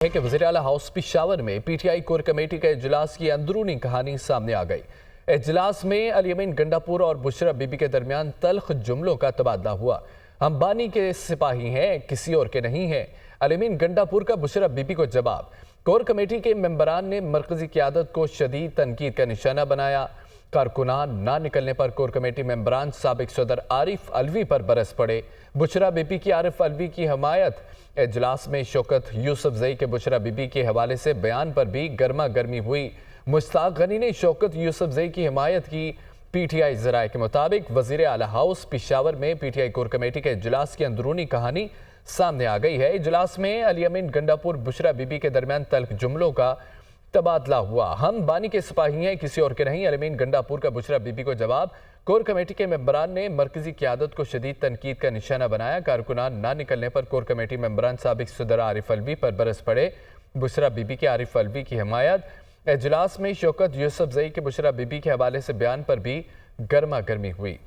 है कि वज़ीर आला हाउस पेशावर में पीटीआई कोर कमेटी के इजलास की अंदरूनी कहानी सामने आ गई। इजलास में अल-यमीन गंडापुर और बुशरा बीबी के दरमियान तल्ख जुमलों का तबादला हुआ। हम बानी के सिपाही हैं, किसी और के नहीं हैं। अल-यमीन गंडापुर का बुशरा बीबी को जवाब। कोर कमेटी के मेंबरान ने मरकजी क़यादत को शदीद तनकीद का निशाना बनाया। कारकुनान ना निकलने पर कोर कमेटी मेंबरान साबिक सदर आरिफ अलवी पर बरस पड़े। बुशरा बीबी की आरिफ अलवी की हमायत। इजलास में शौकत यूसुफजई के बुशरा बीबी के हवाले से बयान पर भी गर्मा गर्मी हुई। मुश्ताक गनी ने शौकत यूसुफजई की हिमायत की। पीटीआई ज़राए के मुताबिक वज़ीर आला हाउस पेशावर में पीटीआई कोर कमेटी के इजलास की अंदरूनी कहानी सामने आ गई है। इजलास में अल-यमीन गंडापुर बुशरा बीबी के दरमियान तल्ख जुमलों का तबादला हुआ। हम बानी के सिपाही हैं, किसी और के नहीं। अल-यमीन गंडापुर का बुशरा बीबी को जवाब। कोर कमेटी के मेंबरान ने मरकजी क़यादत को शदीद तनकीद का निशाना बनाया। कारकुनान ना निकलने पर कोर कमेटी मेंबरान साबिक सदर आरिफ अलवी पर बरस पड़े। बुशरा बीबी के आरिफ अलवी की हिमायत। इजलास में शौकत यूसुफजई के बुशरा बीबी के हवाले से बयान पर भी गर्मा गर्मी हुई।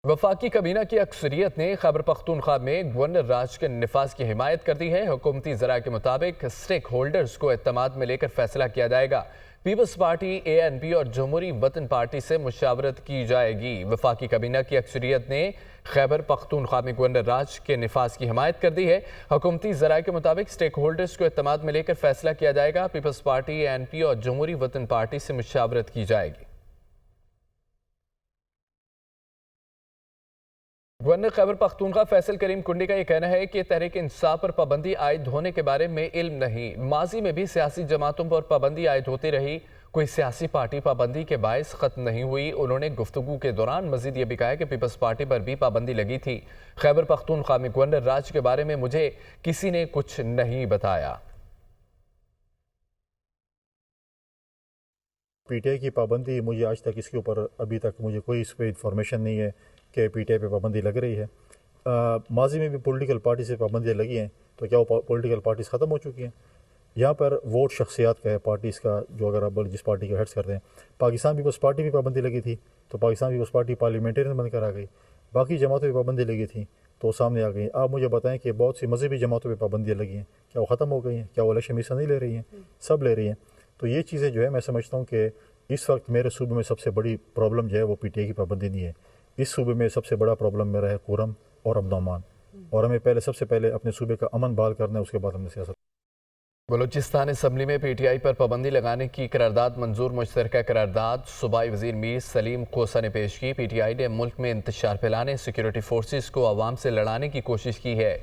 वफाकी कबीना की अक्सरियत ने खैबर पख्तूनख्वा में गवर्नर राज के निफाज की हिमायत कर दी है। हुकूमती ज़राए के मुताबिक स्टेक होल्डर्स को एतमाद में लेकर फैसला किया जाएगा। पीपल्स पार्टी, ANP और जमहूरी वतन पार्टी से मुशावरत की जाएगी। वफाकी कबीना की अक्सरियत ने खैबर पख्तूनख्वा में गवर्नर राज के निफाज की हिमायत कर दी है। हुकूमती ज़राए के मुताबिक स्टेक होल्डर्स को एतमाद में लेकर फैसला किया जाएगा। पीपल्स पार्टी, ANP और जमहूरी वतन पार्टी से मुशावरत की जाएगी। गवर्नर खैबर पख्तूनख्वा फैसल करीम कुंडी का यह कहना है कि तहरीक इंसाफ पर पाबंदी आयद होने के बारे में इल्म नहीं। माजी में भी सियासी जमातों पर पाबंदी आयद होती रही, कोई सियासी पार्टी पाबंदी के बायस ख़त्म नहीं हुई। उन्होंने गुफ्तगू के दौरान मजीद ये भी कहा कि पीपल्स पार्टी पर भी पाबंदी लगी थी। खैबर पख्तूनख्वा में गवर्नर राज के बारे में मुझे किसी ने कुछ नहीं बताया। पीटीआई की पाबंदी मुझे आज तक इसके ऊपर अभी तक मुझे कोई इस पर इंफॉर्मेशन नहीं है कि पीटीआई पे पाबंदी लग रही है। माजी में भी पॉलिटिकल पार्टी से पाबंदियाँ लगी हैं, तो क्या वो पॉलिटिकल पार्टीज़ ख़त्म हो चुकी हैं? यहाँ पर वोट शख्सियात का है, पार्टीज़ का, जो अगर आप जिस पार्टी का हेड्स करते हैं। पाकिस्तान पीपल्स पार्टी भी पाबंदी लगी थी, तो पाकिस्तान पीपल्स पार्टी पार्लियामेंटेरियन बनकर आ गई। बाकी जमातों पर पाबंदी लगी थी तो सामने आ गई। आप मुझे बताएं कि बहुत सी मजहबी जमातों पर पाबंदियाँ लगी हैं, क्या वो ख़त्म हो गई हैं? क्या वो इलेक्शन में हिस्सा नहीं ले रही हैं? सब ले रही हैं। तो ये चीज़ें जो है, मैं समझता हूँ कि इस वक्त मेरे सूबे में सबसे बड़ी प्रॉब्लम जो है वो पीटीआई की पाबंदी नहीं है। इस सूबे में सबसे बड़ा प्रॉब्लम मेरा है कुरम और अमन, और हमें सबसे पहले अपने सूबे का अमन बहाल करना है, उसके बाद हमने सियासत। बलूचिस्तान असम्बली में पीटीआई पर पाबंदी लगाने की करारदाद मंजूर। मुश्तरका करारदाद सूबाई वज़ीर मीर सलीम खोसा ने पेश की। पीटीआई ने मुल्क में इंतशार फैलाने, सिक्योरिटी फोर्सेस को आवाम से लड़ाने की कोशिश की है।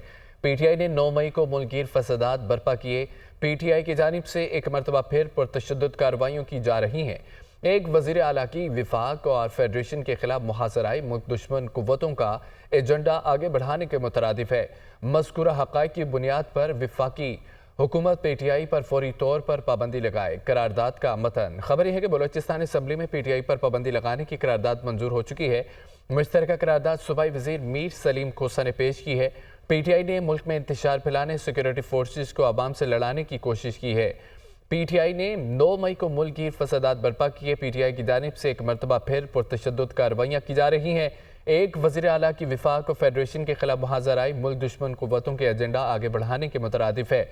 पीटीआई ने 9 मई को मुल्कगीर फसादात बर्पा किए। पीटीआई की जानिब से एक मरतबा फिर पुरतशद्दुद कार्रवाइयों की जा रही हैं। एक वज़ीर आला की विफाक और फेडरेशन के खिलाफ मुहासराई मुल्क दुश्मन कुव्वतों का एजेंडा आगे बढ़ाने के मुतरादिफ है। मज़कूरा हक़ाइक़ की बुनियाद पर विफाकी हुकूमत पीटीआई पर फौरी तौर पर पाबंदी लगाए। करारदाद का मतन। खबर यह है कि बलूचिस्तान असम्बली में पीटीआई पर पाबंदी लगाने की करारदाद मंजूर हो चुकी है। मुश्तरका करारदाद सूबाई वज़ीर मीर सलीम खोसा ने पेश की है। पीटीआई ने मुल्क में इंतशार फैलाने, सिक्योरिटी फोर्सेस को आवाम से लड़ाने की कोशिश की है। पीटीआई ने 9 मई को मुल्कगीर फसादात बर्पा किए। पीटीआई की जानिब से एक मरतबा फिर पुरतशद्दुद कार्रवाइयाँ की जा रही हैं। एक वज़ीर आला की विफाक और फेडरेशन के खिलाफ मुहाज़राई मुल्क दुश्मन कुव्वतों के एजेंडा आगे बढ़ाने के मुतरादिफ है।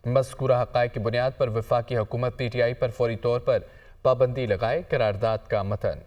मज़कूरा हक़ाइक़ की बुनियाद पर वफाकी हुकूमत पीटीआई पर फौरी तौर पर पाबंदी लगाए। करारदाद का मतन।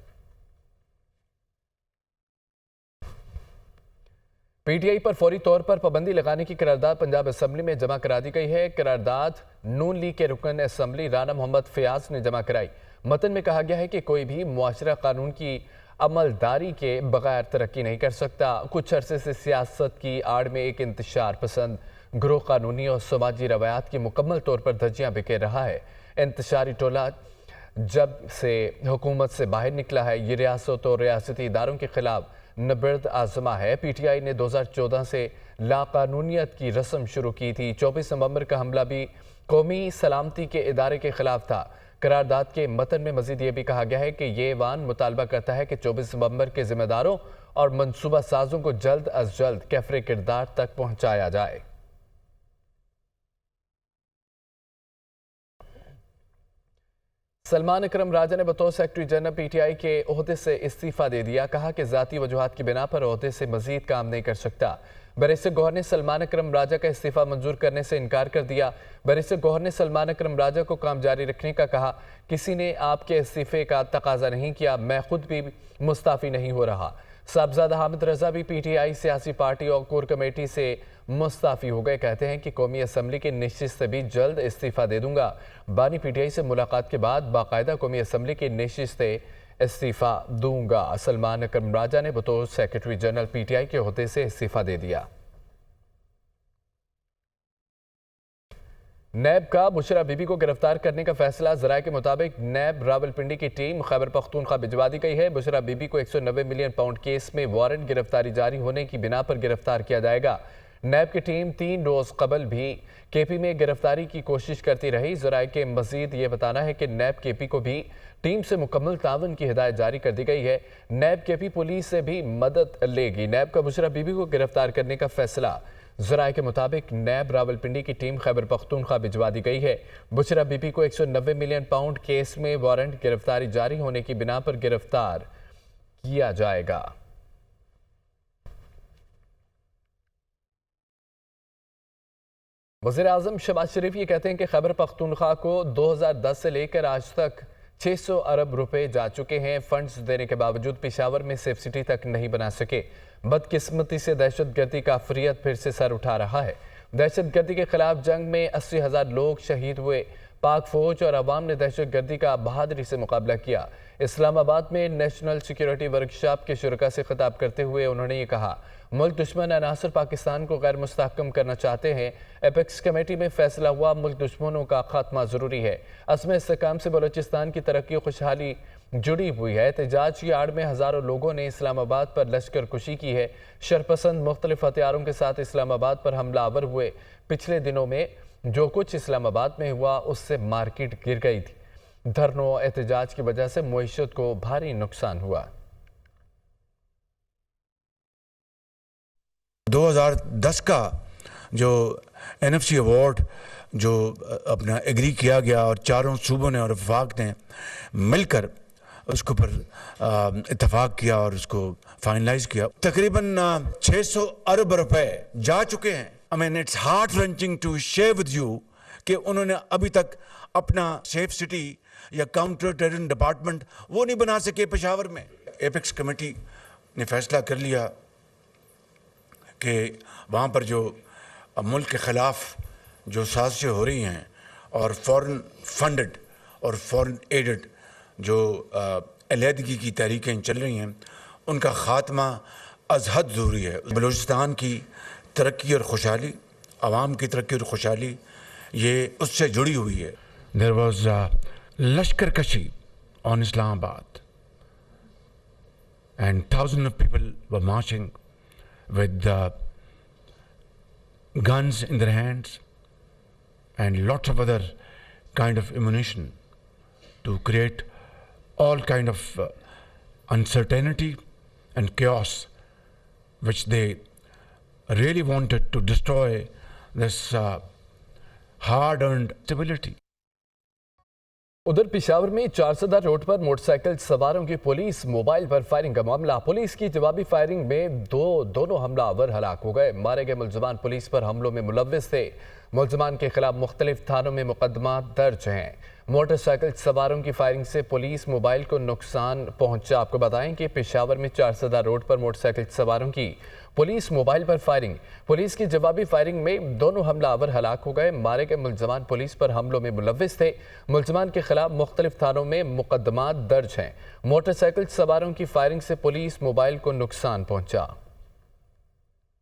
पीटीआई पर फौरी तौर पर पाबंदी लगाने की करारदाद पंजाब असम्बली में जमा करा दी गई है। करारदाद नून लीग के रुकन असम्बली राना मोहम्मद फयाज ने जमा कराई। मतन में कहा गया है कि कोई भी मुआशरा कानून की अमलदारी के बगैर तरक्की नहीं कर सकता। कुछ अरसे से सियासत की आड़ में एक इंतशार पसंद ग्रोह कानूनी और समाजी रवायात की मुकम्मल तौर पर धज्जियां बिखेर रहा है। इंतशारी टोला जब से हुकूमत से बाहर निकला है, ये रियासत और रियासती इदारों के खिलाफ नबर्द आजमा है। पीटीआई ने 2014 से लाकानूनियत की रस्म शुरू की थी। 24 नवंबर का हमला भी कौमी सलामती के इदारे के खिलाफ था। करारदाद के मतन में मजीद ये भी कहा गया है कि ये ऐवान मुतालबा करता है कि 24 नवंबर के जिम्मेदारों और मनसूबा साजों को जल्द अज जल्द कैफरे किरदार तक पहुँचाया जाए। सलमान अकरम राजा ने बतौर सेक्रेटरी जनरल पीटीआई के ओहदे से इस्तीफा दे दिया। कहा कि ज़ाती वजूहात की बिना पर ओहदे से मजीद काम नहीं कर सकता। बैरिस्टर गौहर ने सलमान अकरम राजा का इस्तीफा मंजूर करने से इनकार कर दिया। बैरिस्टर गौहर ने सलमान अकरम राजा को काम जारी रखने का कहा। किसी ने आपके इस्तीफे का तकाजा नहीं किया, मैं खुद भी मुस्ताफी नहीं हो रहा। साहबजादा हामिद रजा भी पीटीआई सियासी पार्टी और कोर कमेटी से मुस्ताफी हो गए। कहते हैं कि कौमी असम्बली की नशिस्त से भी जल्द इस्तीफा दे दूंगा। बानी पीटीआई से मुलाकात के बाद बाकायदा कौमी असम्बली की नशिस्त से इस्तीफा दूंगा। सलमान अकरम राजा ने बतौर सेक्रेटरी जनरल पीटीआई के ओहदे से इस्तीफा दे दिया। नैब का बुशरा बीबी को गिरफ्तार करने का फैसला। ज़राए के मुताबिक नैब रावलपिंडी की टीम खैबर पख्तूनख्वा भिजवा दी गई है। बुशरा बीबी को 190 मिलियन पाउंड केस में वारंट गिरफ्तारी जारी होने की बिना पर गिरफ्तार किया जाएगा। नैब की टीम 3 रोज़ कबल भी केपी में गिरफ्तारी की कोशिश करती रही। ज़राए के मजीद ये बताना है कि नैब केपी को भी टीम से मुकम्मल तावन की हिदायत जारी कर दी गई है। नैब केपी पुलिस से भी मदद लेगी। नैब का बुशरा बीबी को गिरफ्तार करने का फैसला। ज़राए के मुताबिक नैब रावलपिंडी की टीम खैबर पख्तूनख्वा भिजवा दी गई है। बुशरा बीबी को 190 मिलियन पाउंड केस में वारंट गिरफ्तारी जारी होने की बिना पर गिरफ्तार किया जाएगा। वज़ीर-ए-आज़म शहबाज शरीफ ये कहते हैं कि खैबर पख्तूनख्वा को 2010 से लेकर आज तक 600 अरब रुपए जा चुके हैं। फंड्स देने के बावजूद पेशावर में सेफ सिटी तक नहीं बना सके। बदकिस्मती से दहशतगर्दी का अफरियत फिर से सर उठा रहा है। दहशतगर्दी के खिलाफ जंग में 80,000 लोग शहीद हुए। पाक फौज और अवाम ने दहशतगर्दी का बहादुरी से मुकाबला किया। इस्लामाबाद में नेशनल सिक्योरिटी वर्कशॉप के शुरका से खिताब करते हुए उन्होंने ये कहा, मुल्क दुश्मन अनासर पाकिस्तान को गैर मुस्तहकम करना चाहते हैं। एपेक्स कमेटी में फैसला हुआ, मुल्क दुश्मनों का खात्मा ज़रूरी है। अज़्म इस्तेहकाम से बलूचिस्तान की तरक्की और खुशहाली जुड़ी हुई है। एहतजाज की आड़ में हज़ारों लोगों ने इस्लामाबाद पर लश्कर कुशी की है। शरपसंद मुख्तलिफ हथियारों के साथ इस्लामाबाद पर हमलावर हुए। पिछले दिनों में जो कुछ इस्लामाबाद में हुआ उससे मार्केट गिर गई थी। धरनों एहतजाज की वजह से मुईशत को भारी नुकसान हुआ। 2010 का जो NFC अवार्ड जो अपना एग्री किया गया और चारों सूबों ने और वफाक ने मिलकर उसके ऊपर इत्तफाक किया और उसको फाइनलाइज किया, तकरीबन 600 अरब रुपए जा चुके हैं। I mean, it's heart wrenching to share with you कि उन्होंने अभी तक अपना सेफ सिटी या काउंटर टेररिज्म डिपार्टमेंट वो नहीं बना सके पेशावर में। एपेक्स कमेटी ने फैसला कर लिया कि वहाँ पर जो मुल्क के ख़िलाफ़ जो साजिशें हो रही हैं और फॉरेन फंडेड और फॉरेन एडेड जो अलहदगी की तहरीकें चल रही हैं उनका ख़ात्मा अज़हद ज़रूरी है। बलूचिस्तान की तरक्की और खुशहाली, आवाम की तरक्की और खुशहाली ये उससे जुड़ी हुई है। There was लश्कर कशी on Islamabad and thousands of people were marching with guns in their hands and lots of other kind of ammunition to create all kind of uncertainty and chaos which they really wanted to destroy this hard-earned stability. उधर पेशावर में 400 road पर motorcycle सवारों की police mobile पर firing का मामला। Police की जवाबी फायरिंग में दोनों हमलावर हलाक हो गए। मारे गए मुलजमान पुलिस पर हमलों में मुलव्विस थे। मुलजमान के खिलाफ मुख्तलिफ थानों में मुकदमा दर्ज हैं। मोटरसाइकिल सवारों की फायरिंग से पुलिस मोबाइल को नुकसान पहुंचा। आपको बताएं कि पेशावर में 400 रोड पर मोटरसाइकिल सवारों की पुलिस मोबाइल पर फायरिंग। पुलिस की जवाबी फायरिंग में दोनों हमलावर हलाक हो गए। मारे गए मुलजमान पुलिस पर हमलों में मुलव्विस थे। मुलजमान के खिलाफ मुख्तलिफ थानों में मुकदमा दर्ज हैं। मोटरसाइकिल सवारों की फायरिंग से पुलिस मोबाइल को नुकसान पहुंचा।